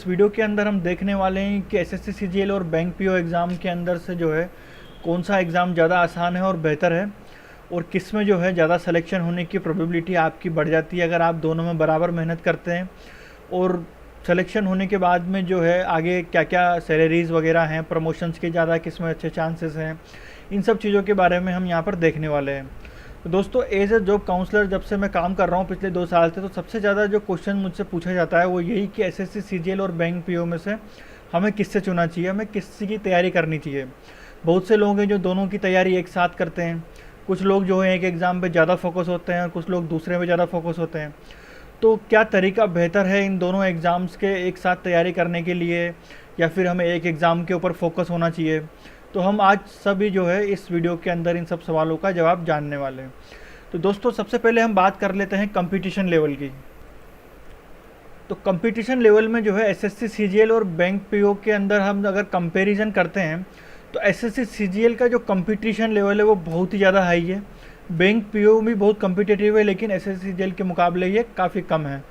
इस वीडियो के अंदर हम देखने वाले हैं कि एसएससी सीजीएल और बैंक पीओ एग्ज़ाम के अंदर से जो है कौन सा एग्ज़ाम ज़्यादा आसान है और बेहतर है, और किस में जो है ज़्यादा सिलेक्शन होने की प्रोबेबिलिटी आपकी बढ़ जाती है अगर आप दोनों में बराबर मेहनत करते हैं। और सिलेक्शन होने के बाद में जो है आगे क्या क्या सैलरीज़ वगैरह हैं, प्रमोशंस के ज़्यादा किस में अच्छे चांसेस हैं, इन सब चीज़ों के बारे में हम यहाँ पर देखने वाले हैं। तो दोस्तों, एज ए जॉब काउंसलर जब से मैं काम कर रहा हूँ पिछले 2 साल से, तो सबसे ज़्यादा जो क्वेश्चन मुझसे पूछा जाता है वो यही कि एसएससी सीजीएल और बैंक पीओ में से हमें किससे चुना चाहिए, हमें किसी की तैयारी करनी चाहिए। बहुत से लोग हैं जो दोनों की तैयारी एक साथ करते हैं। कुछ लोग जो है एक एग्ज़ाम पे ज़्यादा फोकस होते हैं और कुछ लोग दूसरे में ज़्यादा फोकस होते हैं। तो क्या तरीका बेहतर है इन दोनों एग्ज़ाम्स के एक साथ तैयारी करने के लिए, या फिर हमें एक एग्ज़ाम के ऊपर फोकस होना चाहिए? तो हम आज सभी जो है इस वीडियो के अंदर इन सब सवालों का जवाब जानने वाले हैं। तो दोस्तों, सबसे पहले हम बात कर लेते हैं कंपटीशन लेवल की। तो कंपटीशन लेवल में जो है एसएससी सीजीएल और बैंक पीओ के अंदर हम अगर कंपैरिजन करते हैं तो एसएससी सीजीएल का जो कंपटीशन लेवल है वो बहुत ही ज़्यादा हाई है। बैंक पीओ भी बहुत कम्पिटिटिव है, लेकिन एसएससी सीजीएल के मुकाबले ये काफ़ी कम है।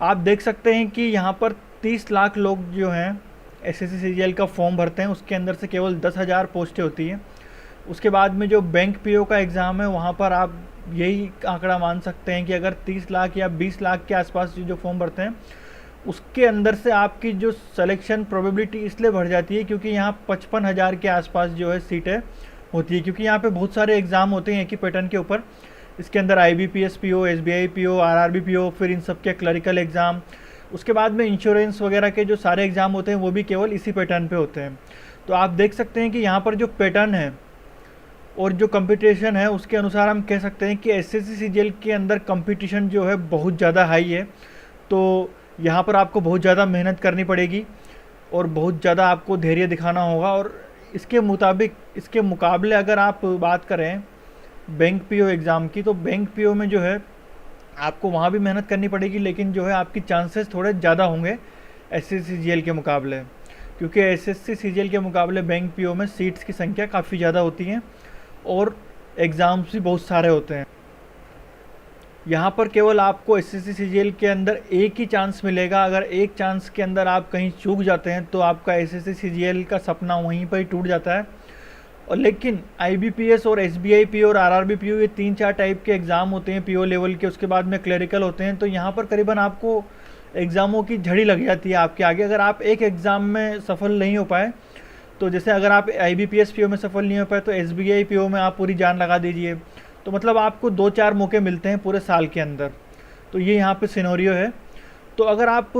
आप देख सकते हैं कि यहाँ पर 30 लाख लोग जो हैं एसएससी सीजीएल का फॉर्म भरते हैं, उसके अंदर से केवल 10,000 पोस्टें होती हैं। उसके बाद में जो बैंक पीओ का एग्ज़ाम है वहाँ पर आप यही आंकड़ा मान सकते हैं कि अगर 30 लाख या 20 लाख के आसपास जो फॉर्म भरते हैं उसके अंदर से आपकी जो सिलेक्शन प्रोबेबिलिटी इसलिए बढ़ जाती है क्योंकि यहाँ 55,000 के आसपास जो है सीटें होती है, क्योंकि यहाँ पे बहुत सारे एग्ज़ाम होते हैं एक ही पैटर्न के ऊपर। इसके अंदर IBPS PO, SBI PO, RRB PO, फिर इन सब के क्लरिकल एग्ज़ाम, उसके बाद में इंश्योरेंस वगैरह के जो सारे एग्ज़ाम होते हैं वो भी केवल इसी पैटर्न पे होते हैं। तो आप देख सकते हैं कि यहाँ पर जो पैटर्न है और जो कंपटीशन है उसके अनुसार हम कह सकते हैं कि एसएससी सीजीएल के अंदर कंपटीशन जो है बहुत ज़्यादा हाई है। तो यहाँ पर आपको बहुत ज़्यादा मेहनत करनी पड़ेगी और बहुत ज़्यादा आपको धैर्य दिखाना होगा। और इसके मुकाबले अगर आप बात करें बैंक पीओ एग्ज़ाम की, तो बैंक पीओ में जो है आपको वहाँ भी मेहनत करनी पड़ेगी, लेकिन जो है आपकी चांसेस थोड़े ज़्यादा होंगे एसएससी सीजीएल के मुकाबले, क्योंकि एसएससी सीजीएल के मुकाबले बैंक पीओ में सीट्स की संख्या काफ़ी ज़्यादा होती हैं और एग्ज़ाम्स भी बहुत सारे होते हैं। यहाँ पर केवल आपको एसएससी सीजीएल के अंदर एक ही चांस मिलेगा। अगर एक चांस के अंदर आप कहीं चूक जाते हैं तो आपका एसएससी सीजीएल का सपना वहीं पर ही टूट जाता है। और लेकिन आईबीपीएस और एसबीआई पीओ और आरआरबी पीओ, ये 3-4 टाइप के एग्ज़ाम होते हैं पीओ लेवल के, उसके बाद में क्लरिकल होते हैं। तो यहाँ पर करीबन आपको एग्ज़ामों की झड़ी लग जाती है आपके आगे। अगर आप एक एग्ज़ाम में सफल नहीं हो पाए, तो जैसे अगर आप आईबीपीएस पीओ में सफल नहीं हो पाए तो एसबीआई पीओ में आप पूरी जान लगा दीजिए। तो मतलब आपको 2-4 मौके मिलते हैं पूरे साल के अंदर। तो ये यहाँ पे सिनेरियो है। तो अगर आप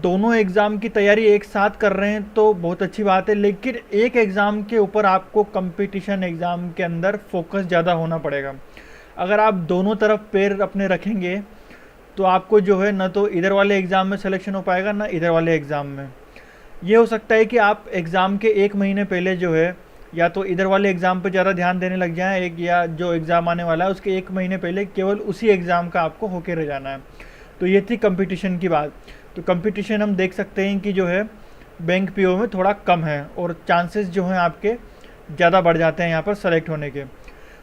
दोनों एग्ज़ाम की तैयारी एक साथ कर रहे हैं तो बहुत अच्छी बात है, लेकिन एक एग्ज़ाम के ऊपर आपको कंपटीशन एग्ज़ाम के अंदर फोकस ज़्यादा होना पड़ेगा। अगर आप दोनों तरफ पैर अपने रखेंगे तो आपको जो है ना तो इधर वाले एग्ज़ाम में सिलेक्शन हो पाएगा ना इधर वाले एग्ज़ाम में। ये हो सकता है कि आप एग्ज़ाम के 1 महीने पहले जो है या तो इधर वाले एग्ज़ाम पे ज़्यादा ध्यान देने लग जाएं, एक या जो एग्ज़ाम आने वाला है उसके 1 महीने पहले केवल उसी एग्ज़ाम का आपको होके रह जाना है। तो ये थी कंपटीशन की बात। तो कंपटीशन हम देख सकते हैं कि जो है बैंक पीओ में थोड़ा कम है और चांसेस जो हैं आपके ज़्यादा बढ़ जाते हैं यहाँ पर सेलेक्ट होने के।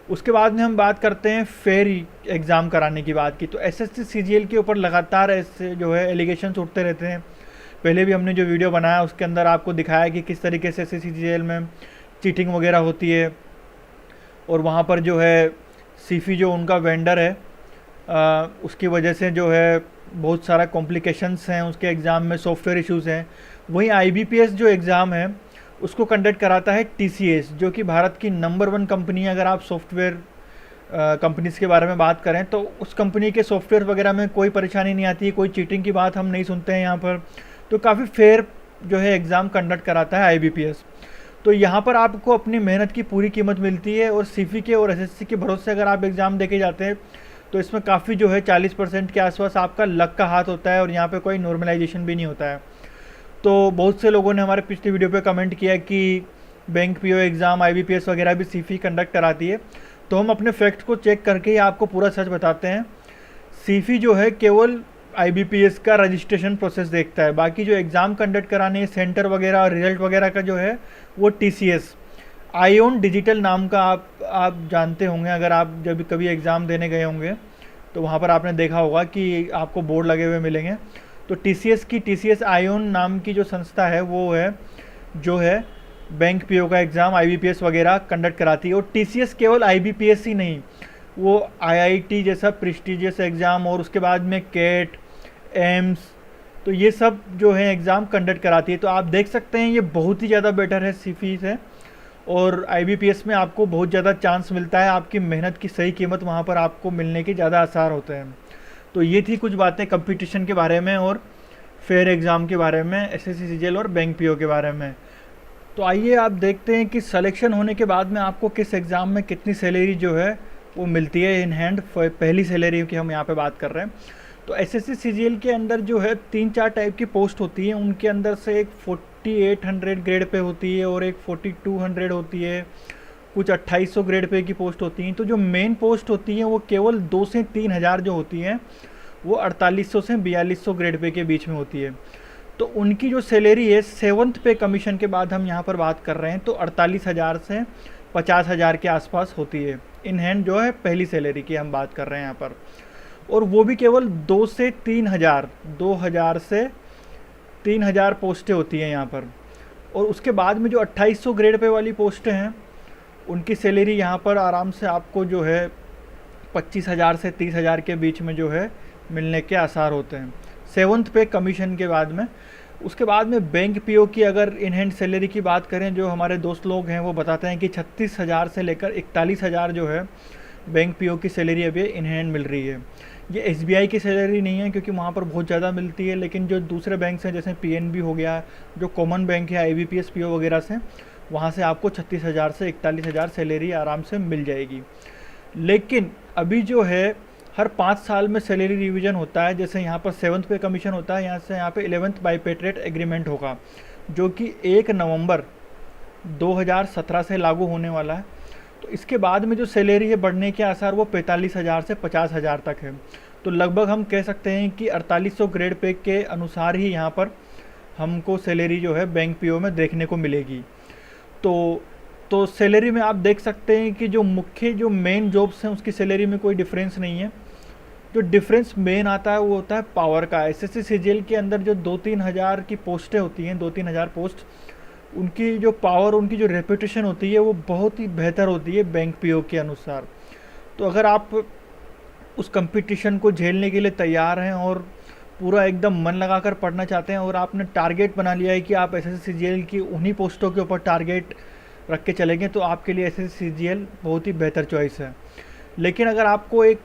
उसके बाद में हम बात करते हैं फेयर एग्ज़ाम कराने की बात की। तो एसएससी सीजीएल के ऊपर लगातार ऐसे जो है एलिगेशंस उठते रहते हैं। पहले भी हमने जो वीडियो बनाया उसके अंदर आपको दिखाया कि किस तरीके से एसएससी सीजीएल में चीटिंग वगैरह होती है, और वहाँ पर जो है सीफी जो उनका वेंडर है उसकी वजह से जो है बहुत सारा कॉम्प्लिकेशंस हैं उसके एग्ज़ाम में, सॉफ्टवेयर इश्यूज़ हैं। वहीं आईबीपीएस जो एग्ज़ाम है उसको कंडक्ट कराता है टीसीएस, जो कि भारत की नंबर 1 कंपनी है। अगर आप सॉफ्टवेयर कंपनीज़ के बारे में बात करें तो उस कंपनी के सॉफ्टवेयर वगैरह में कोई परेशानी नहीं आती है, कोई चीटिंग की बात हम नहीं सुनते हैं यहाँ पर। तो काफ़ी फेयर जो है एग्ज़ाम कंडक्ट कराता है आईबीपीएस। तो यहाँ पर आपको अपनी मेहनत की पूरी कीमत मिलती है, और सीफी के और एसएससी के भरोसे अगर आप एग्ज़ाम देके जाते हैं तो इसमें काफ़ी जो है 40% के आसपास आपका लक का हाथ होता है, और यहाँ पे कोई नॉर्मलाइजेशन भी नहीं होता है। तो बहुत से लोगों ने हमारे पिछले वीडियो पे कमेंट किया कि बैंक पीओ एग्ज़ाम, आईबीपीएस वगैरह भी सीफी कंडक्ट कराती है। तो हम अपने फैक्ट को चेक करके ही आपको पूरा सच बताते हैं। सीफी जो है केवल आईबीपीएस का रजिस्ट्रेशन प्रोसेस देखता है, बाकी जो एग्ज़ाम कंडक्ट कराने सेंटर वगैरह और रिजल्ट वगैरह का जो है वो टीसीएस, आईओन डिजिटल नाम का आप जानते होंगे। अगर आप जब कभी एग्ज़ाम देने गए होंगे तो वहाँ पर आपने देखा होगा कि आपको बोर्ड लगे हुए मिलेंगे। तो तो टीसीएस की टीसीएस आयोन नाम की जो संस्था है वो है जो है बैंक पीओ का एग्ज़ाम आईबीपीएस वगैरह कंडक्ट कराती है। और टीसीएस केवल आईबीपीएस ही नहीं, वो आईआईटी जैसा प्रेस्टिजियस एग्ज़ाम और उसके बाद में कैट, एम्स, तो ये सब जो है एग्ज़ाम कंडक्ट कराती है। तो आप देख सकते हैं ये बहुत ही ज़्यादा बेटर है सीफी से, और आईबीपीएस में आपको बहुत ज़्यादा चांस मिलता है, आपकी मेहनत की सही कीमत वहाँ पर आपको मिलने के ज़्यादा आसार होते हैं। तो ये थी कुछ बातें कंपटीशन के बारे में और फेयर एग्ज़ाम के बारे में, एसएससी सीजीएल और बैंक पीओ के बारे में। तो आइए आप देखते हैं कि सिलेक्शन होने के बाद में आपको किस एग्ज़ाम में कितनी सैलरी जो है वो मिलती है इन हैंड। पहली सैलरी की हम यहाँ पे बात कर रहे हैं। तो एसएससी सीजीएल के अंदर जो है 3-4 टाइप की पोस्ट होती हैं। उनके अंदर से एक 4800 ग्रेड पे होती है और एक 4200 होती है, कुछ 2800 ग्रेड पे की पोस्ट होती हैं। तो जो मेन पोस्ट होती हैं वो केवल 2 से 3 हज़ार जो होती हैं वो 4800 से 4200 ग्रेड पे के बीच में होती है। तो उनकी जो सैलरी है 7th पे कमीशन के बाद हम यहाँ पर बात कर रहे हैं तो 48,000 से 50,000 के आसपास होती है। इन हैंड जो है पहली सैलरी की हम बात कर रहे हैं यहाँ पर, और वो भी केवल 2 से 3 हज़ार, 2000 से 3000 पोस्टें होती हैं यहाँ पर। और उसके बाद में जो 2800 ग्रेड पे वाली पोस्टें हैं उनकी सैलरी यहाँ पर आराम से आपको जो है 25,000 से 30,000 के बीच में जो है मिलने के आसार होते हैं 7th पे कमीशन के बाद में। उसके बाद में बैंक पीओ की अगर इन हैंड सैलरी की बात करें, जो हमारे दोस्त लोग हैं वो बताते हैं कि 36,000 से लेकर 41,000 जो है बैंक पीओ की सैलरी अभी इन हैंड मिल रही है। ये एसबीआई की सैलरी नहीं है क्योंकि वहाँ पर बहुत ज़्यादा मिलती है, लेकिन जो दूसरे बैंक हैं जैसे पीएनबी हो गया, जो कॉमन बैंक है आईबीपीएस पीओ वगैरह से, वहाँ से आपको 36,000 से 41,000 सैलरी आराम से मिल जाएगी। लेकिन अभी जो है हर 5 साल में सैलरी रिवीजन होता है। जैसे यहाँ पर 7th पे कमीशन होता है, यहाँ पे 11th बाईपेट्रेट एग्रीमेंट होगा जो कि 1 नवंबर 2017 से लागू होने वाला है। तो इसके बाद में जो सैलरी है बढ़ने के आसार वो 45,000 से 50,000 तक है। तो लगभग हम कह सकते हैं कि 4800 ग्रेड पे के अनुसार ही यहाँ पर हमको सैलरी जो है बैंक पीओ में देखने को मिलेगी। तो सैलरी में आप देख सकते हैं कि जो मुख्य जो मेन जॉब्स हैं उसकी सैलरी में कोई डिफरेंस नहीं है। जो डिफरेंस मेन आता है वो होता है पावर का। एसएससी सीजीएल के अंदर जो 2-3 हज़ार की पोस्टें होती हैं, 2-3 हज़ार पोस्ट, उनकी जो पावर, उनकी जो रेपुटेशन होती है वो बहुत ही बेहतर होती है बैंक पीओ के अनुसार। तो अगर आप उस कंपटीशन को झेलने के लिए तैयार हैं और पूरा एकदम मन लगाकर पढ़ना चाहते हैं और आपने टारगेट बना लिया है कि आप एसएससी सीजीएल की उन्हीं पोस्टों के ऊपर टारगेट रख के चलेंगे, तो आपके लिए एसएससी सीजीएल बहुत ही बेहतर चॉइस है। लेकिन अगर आपको एक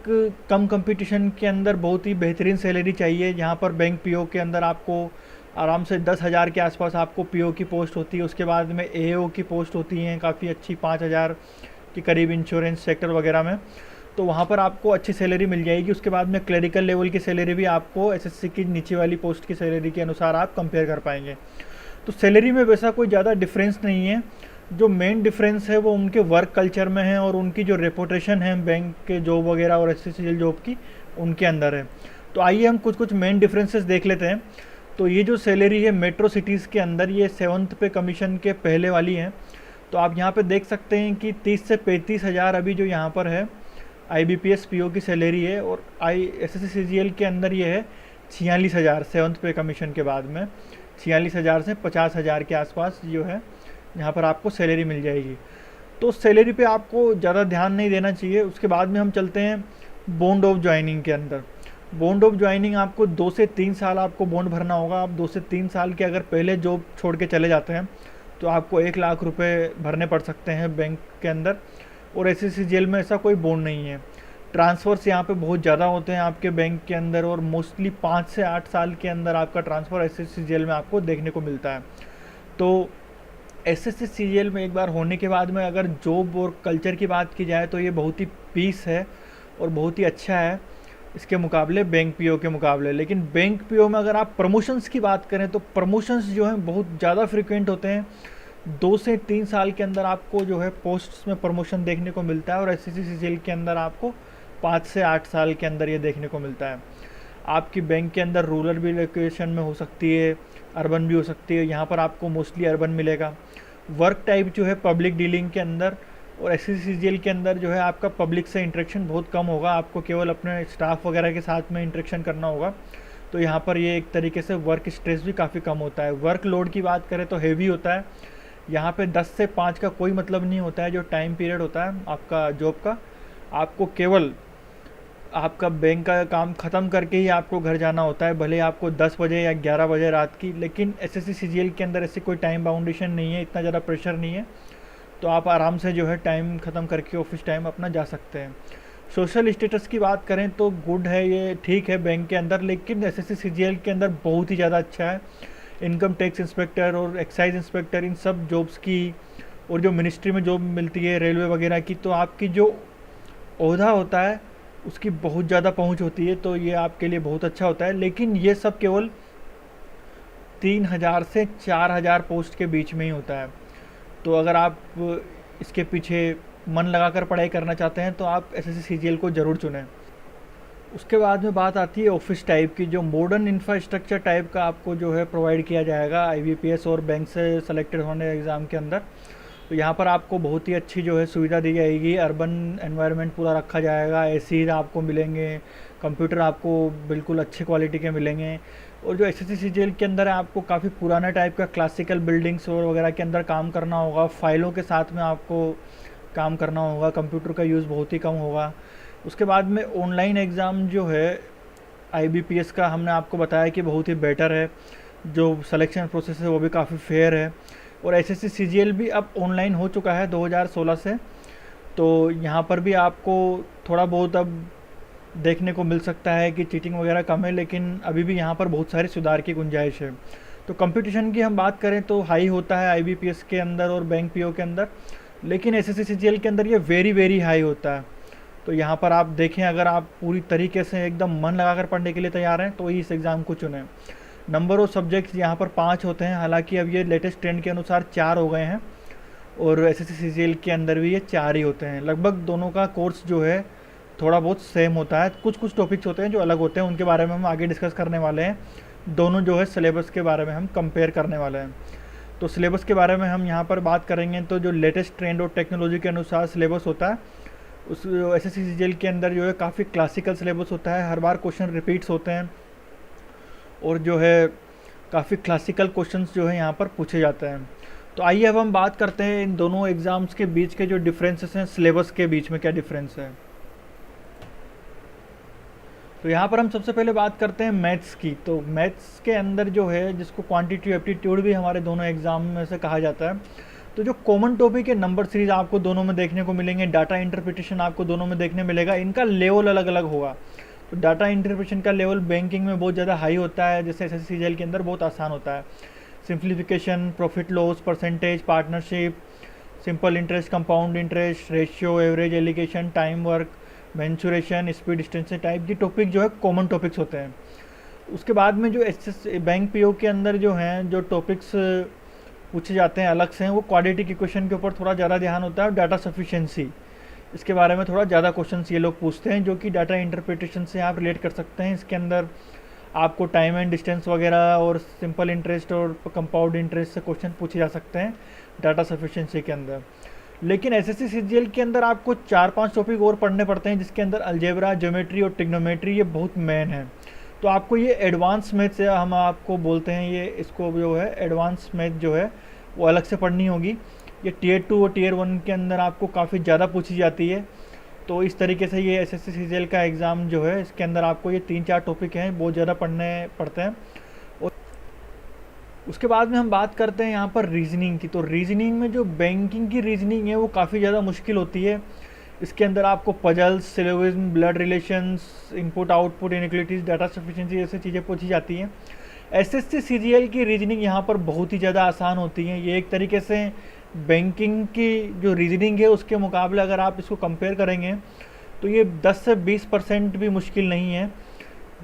कम कंपटीशन के अंदर बहुत ही बेहतरीन सैलरी चाहिए, जहाँ पर बैंक पीओ के अंदर आपको आराम से 10,000 के आसपास आपको पीओ की पोस्ट होती है, उसके बाद में एओ की पोस्ट होती हैं काफ़ी अच्छी 5,000 के करीब इंश्योरेंस सेक्टर वगैरह में, तो वहाँ पर आपको अच्छी सैलरी मिल जाएगी। उसके बाद में क्लरिकल लेवल की सैलरी भी आपको एसएससी की नीचे वाली पोस्ट की सैलरी के अनुसार आप कंपेयर कर पाएंगे। तो सैलरी में वैसा कोई ज़्यादा डिफरेंस नहीं है। जो मेन डिफरेंस है वो उनके वर्क कल्चर में है और उनकी जो रेपुटेशन है बैंक के जॉब वगैरह और एसएससी जॉब की, उनके अंदर है। तो आइए हम कुछ मेन डिफरेंसेस देख लेते हैं। तो ये जो सैलरी है मेट्रो सिटीज़ के अंदर, ये 7th पे कमीशन के पहले वाली है। तो आप यहाँ पे देख सकते हैं कि 30 से 35,000 अभी जो यहाँ पर है आईबीपीएस पीओ की सैलरी है, और एसएससी सीजीएल के अंदर ये है 46,000 7th पे कमीशन के बाद में, 46,000 से 50,000 के आसपास जो है यहाँ पर आपको सैलरी मिल जाएगी। तो सैलरी पे आपको ज़्यादा ध्यान नहीं देना चाहिए। उसके बाद में हम चलते हैं बॉन्ड ऑफ ज्वाइनिंग के अंदर। बॉन्ड ऑफ ज्वाइनिंग आपको 2 से 3 साल आपको बॉन्ड भरना होगा। आप 2 से 3 साल के अगर पहले जॉब छोड़ के चले जाते हैं तो आपको 1 लाख रुपए भरने पड़ सकते हैं बैंक के अंदर, और एसएससी सीजीएल में ऐसा कोई बॉन्ड नहीं है। ट्रांसफ़र्स यहाँ पे बहुत ज़्यादा होते हैं आपके बैंक के अंदर, और मोस्टली 5 से 8 साल के अंदर आपका ट्रांसफ़र एसएससी सीजीएल में आपको देखने को मिलता है। तो एसएससी सीजीएल में एक बार होने के बाद में अगर जॉब और कल्चर की बात की जाए तो ये बहुत ही पीस है और बहुत ही अच्छा है इसके मुकाबले, बैंक पीओ के मुकाबले। लेकिन बैंक पीओ में अगर आप प्रमोशंस की बात करें तो प्रमोशंस जो हैं बहुत ज़्यादा फ्रिक्वेंट होते हैं। 2 से 3 साल के अंदर आपको जो है पोस्ट्स में प्रमोशन देखने को मिलता है, और एसएससी सीजीएल के अंदर आपको 5 से 8 साल के अंदर ये देखने को मिलता है। आपकी बैंक के अंदर रूरल भी लोकेशन में हो सकती है, अर्बन भी हो सकती है। यहाँ पर आपको मोस्टली अर्बन मिलेगा। वर्क टाइप जो है पब्लिक डीलिंग के अंदर और एसएससी सीजीएल के अंदर जो है आपका पब्लिक से इंटरेक्शन बहुत कम होगा। आपको केवल अपने स्टाफ वगैरह के साथ में इंटरेक्शन करना होगा। तो यहाँ पर ये एक तरीके से वर्क स्ट्रेस भी काफ़ी कम होता है। वर्क लोड की बात करें तो हेवी होता है। यहाँ पे 10 से 5 का कोई मतलब नहीं होता है। जो टाइम पीरियड होता है आपका जॉब का, आपको केवल आपका बैंक का काम ख़त्म करके ही आपको घर जाना होता है, भले आपको 10 बजे या 11 बजे रात की। लेकिन एसएससी सीजीएल के अंदर ऐसे कोई टाइम बाउंडेशन नहीं है, इतना ज़्यादा प्रेशर नहीं है, तो आप आराम से जो है टाइम ख़त्म करके ऑफिस टाइम अपना जा सकते हैं। सोशल स्टेटस की बात करें तो गुड है, ये ठीक है बैंक के अंदर, लेकिन एसएससी सीजीएल के अंदर बहुत ही ज़्यादा अच्छा है। इनकम टैक्स इंस्पेक्टर और एक्साइज इंस्पेक्टर, इन सब जॉब्स की, और जो मिनिस्ट्री में जॉब मिलती है रेलवे वगैरह की, तो आपकी जो ओहदा होता है उसकी बहुत ज़्यादा पहुंच होती है, तो ये आपके लिए बहुत अच्छा होता है। लेकिन ये सब केवल 3,000 से 4,000 पोस्ट के बीच में ही होता है। तो अगर आप इसके पीछे मन लगाकर पढ़ाई करना चाहते हैं तो आप एसएससी सीजीएल को ज़रूर चुनें। उसके बाद में बात आती है ऑफिस टाइप की, जो मॉडर्न इंफ्रास्ट्रक्चर टाइप का आपको जो है प्रोवाइड किया जाएगा आईबीपीएस और बैंक से सेलेक्टेड होने एग्ज़ाम के अंदर। तो यहाँ पर आपको बहुत ही अच्छी जो है सुविधा दी जाएगी। अर्बन एनवायरनमेंट पूरा रखा जाएगा, एसी आपको मिलेंगे, कंप्यूटर आपको बिल्कुल अच्छे क्वालिटी के मिलेंगे। और जो एसएससी सीजीएल के अंदर है, आपको काफ़ी पुराना टाइप का क्लासिकल बिल्डिंग्स और वगैरह के अंदर काम करना होगा, फाइलों के साथ में आपको काम करना होगा, कंप्यूटर का यूज़ बहुत ही कम होगा। उसके बाद में ऑनलाइन एग्ज़ाम जो है आईबीपीएस का, हमने आपको बताया कि बहुत ही बेटर है, जो सिलेक्शन प्रोसेस है वो भी काफ़ी फेयर है। और एसएससी सीजीएल भी अब ऑनलाइन हो चुका है 2016 से, तो यहाँ पर भी आपको थोड़ा बहुत अब देखने को मिल सकता है कि चीटिंग वगैरह कम है, लेकिन अभी भी यहाँ पर बहुत सारी सुधार की गुंजाइश है। तो कंपटीशन की हम बात करें तो हाई होता है आईबीपीएस के अंदर और बैंक पीओ के अंदर, लेकिन एसएससी सीजीएल के अंदर ये वेरी वेरी हाई होता है। तो यहाँ पर आप देखें, अगर आप पूरी तरीके से एकदम मन लगाकर पढ़ने के लिए तैयार हैं तो इस एग्ज़ाम को चुनें। नंबर ऑफ सब्जेक्ट्स यहाँ पर 5 होते हैं, हालांकि अब ये लेटेस्ट ट्रेंड के अनुसार 4 हो गए हैं, और एसएससी सीजीएल के अंदर भी ये 4 ही होते हैं। लगभग दोनों का कोर्स जो है थोड़ा बहुत सेम होता है, कुछ कुछ टॉपिक्स होते हैं जो अलग होते हैं, उनके बारे में हम आगे डिस्कस करने वाले हैं। दोनों जो है सिलेबस के बारे में हम कंपेयर करने वाले हैं। तो सिलेबस के बारे में हम यहाँ पर बात करेंगे, तो जो लेटेस्ट ट्रेंड और टेक्नोलॉजी के अनुसार सिलेबस होता है, उस एसएससी सीजीएल के अंदर जो है काफ़ी क्लासिकल सिलेबस होता है, हर बार क्वेश्चन रिपीट्स होते हैं, और जो है काफ़ी क्लासिकल क्वेश्चंस जो है यहाँ पर पूछे जाते हैं। तो आइए अब हम बात करते हैं इन दोनों एग्ज़ाम्स के बीच के जो डिफरेंसेस हैं, सिलेबस के बीच में क्या डिफरेंस है। तो यहाँ पर हम सबसे पहले बात करते हैं मैथ्स की। तो मैथ्स के अंदर जो है, जिसको क्वांटिटी एप्टीट्यूड भी हमारे दोनों एग्ज़ाम में से कहा जाता है, तो जो कॉमन टॉपिक है, नंबर सीरीज आपको दोनों में देखने को मिलेंगे, डाटा इंटरप्रिटेशन आपको दोनों में देखने मिलेगा। इनका लेवल अलग अलग होगा। तो डाटा इंटरप्रिटेशन का लेवल बैंकिंग में बहुत ज़्यादा हाई होता है, जैसे एसएससी सीजीएल के अंदर बहुत आसान होता है। Simplification, profit loss, percentage, partnership, simple interest, compound interest, ratio, average, alligation, time work, mensuration, speed, distance type की टॉपिक जो है कॉमन टॉपिक्स होते हैं। उसके बाद में जो बैंक पीओ के अंदर जो हैं, जो टॉपिक्स पूछे जाते हैं अलग से हैं, वो क्वाड्रेटिक इक्वेशन के ऊपर थोड़ा ज़्यादा ध्यान होता है, और डाटा सफिशिएंसी, इसके बारे में थोड़ा ज़्यादा क्वेश्चंस ये लोग पूछते हैं, जो कि डाटा इंटरप्रिटेशन से आप रिलेट कर सकते हैं। इसके अंदर आपको टाइम एंड डिस्टेंस वगैरह और सिंपल इंटरेस्ट और कंपाउंड इंटरेस्ट से क्वेश्चन पूछे जा सकते हैं डाटा सफिशिएंसी के अंदर। लेकिन एसएससी सीजीएल के अंदर आपको 4-5 टॉपिक और पढ़ने पड़ते हैं, जिसके अंदर अलजेब्रा, ज्योमेट्री और ट्रिग्नोमेट्री ये बहुत मेन है। तो आपको ये एडवांस मैथ से हम आपको बोलते हैं, ये इसको जो है एडवांस मैथ जो है वो अलग से पढ़नी होगी। ये टियर 2 और टियर 1 के अंदर आपको काफ़ी ज़्यादा पूछी जाती है। तो इस तरीके से ये एसएससी सीजीएल का एग्ज़ाम जो है, इसके अंदर आपको ये 3-4 टॉपिक हैं, बहुत ज़्यादा पढ़ने पड़ते हैं। और उसके बाद में हम बात करते हैं यहाँ पर रीजनिंग की। तो रीजनिंग में जो बैंकिंग की रीजनिंग है वो काफ़ी ज़्यादा मुश्किल होती है। इसके अंदर आपको puzzles, syllogism, blood relations, input output inequalities, data sufficiency जैसी चीज़ें पूछी जाती हैं। एसएससी सीजीएल की रीजनिंग यहाँ पर बहुत ही ज़्यादा आसान होती है। ये एक तरीके से बैंकिंग की जो रीजनिंग है उसके मुकाबले अगर आप इसको कंपेयर करेंगे तो ये 10 से 20% भी मुश्किल नहीं है,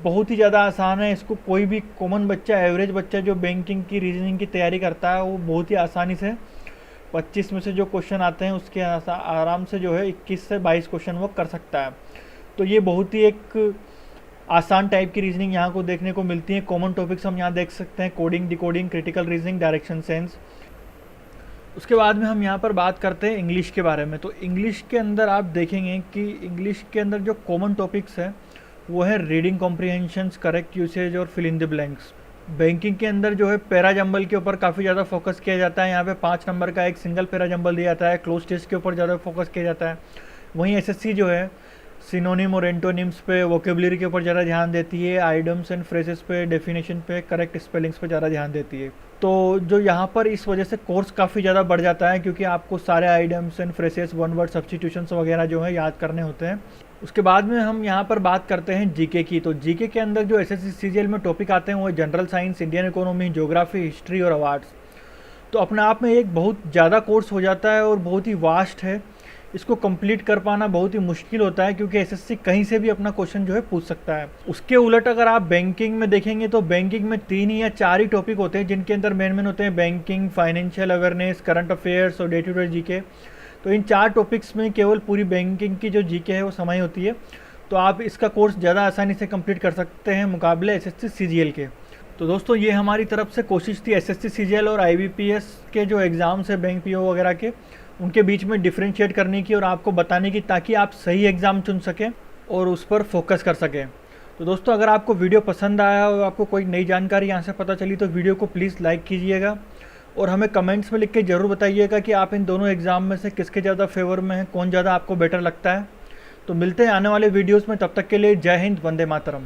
बहुत ही ज़्यादा आसान है। इसको कोई भी कॉमन बच्चा, एवरेज बच्चा जो बैंकिंग की रीजनिंग की तैयारी करता है, वो बहुत ही आसानी से 25 में से जो क्वेश्चन आते हैं उसके आराम से जो है 21 से 22 क्वेश्चन वो कर सकता है। तो ये बहुत ही एक आसान टाइप की रीजनिंग यहाँ को देखने को मिलती है। कॉमन टॉपिक्स हम यहाँ देख सकते हैं, coding, decoding, critical reasoning, direction sense. उसके बाद में हम यहाँ पर बात करते हैं इंग्लिश के बारे में। तो इंग्लिश के अंदर आप देखेंगे कि इंग्लिश के अंदर जो कॉमन टॉपिक्स हैं वो है रीडिंग कॉम्प्रिहेंशंस, करेक्ट यूसेज और fill in the blanks. Banking के अंदर जो है पैरा जंबल के ऊपर काफ़ी ज़्यादा फोकस किया जाता है। यहाँ पे 5 नंबर का एक सिंगल पैरा जंबल दिया जाता है। क्लोज टेस्ट के ऊपर ज़्यादा फोकस किया जाता है। वहीं एसएससी जो है सिनोनिम और एंटोनिम्स पे, वोकेबलरी के ऊपर ज़्यादा ध्यान देती है। आइडम्स एंड फ्रेजेस पे, डेफिनेशन पे, करेक्ट स्पेलिंग्स पे ज़्यादा ध्यान देती है। तो जो यहाँ पर इस वजह से कोर्स काफ़ी ज़्यादा बढ़ जाता है, क्योंकि आपको सारे idioms and phrases, one word substitutions वगैरह जो है याद करने होते हैं। उसके बाद में हम यहाँ पर बात करते हैं जीके की। तो जीके के अंदर जो एसएससी सीजीएल में टॉपिक आते हैं वो general science, Indian economy, geography, history और अवार्ड्स। तो अपने आप में एक बहुत ज़्यादा कोर्स हो जाता है और बहुत ही वास्ट है। इसको कंप्लीट कर पाना बहुत ही मुश्किल होता है, क्योंकि एसएससी कहीं से भी अपना क्वेश्चन जो है पूछ सकता है। उसके उलट अगर आप बैंकिंग में देखेंगे तो बैंकिंग में 3 या 4 ही टॉपिक होते हैं, जिनके अंदर मेन होते हैं banking, financial awareness, current affairs और डे टू डे जीके। तो इन 4 टॉपिक्स में केवल पूरी बैंकिंग की जो जीके है वो समाई होती है। तो आप इसका कोर्स ज़्यादा आसानी से कंप्लीट कर सकते हैं मुकाबले एसएससी सीजीएल के। तो दोस्तों ये हमारी तरफ से कोशिश थी एसएससी सीजीएल और आईबीपीएस के जो एग्ज़ाम्स है बैंक पीओ वगैरह के, उनके बीच में डिफ्रेंशिएट करने की और आपको बताने की, ताकि आप सही एग्ज़ाम चुन सकें और उस पर फोकस कर सकें। तो दोस्तों अगर आपको वीडियो पसंद आया और आपको कोई नई जानकारी यहाँ से पता चली तो वीडियो को प्लीज़ लाइक कीजिएगा और हमें कमेंट्स में लिख के ज़रूर बताइएगा कि आप इन दोनों एग्ज़ाम में से किसके ज़्यादा फेवर में हैं, कौन ज़्यादा आपको बेटर लगता है। तो मिलते हैं आने वाले वीडियोज़ में, तब तक के लिए जय हिंद, वंदे मातरम।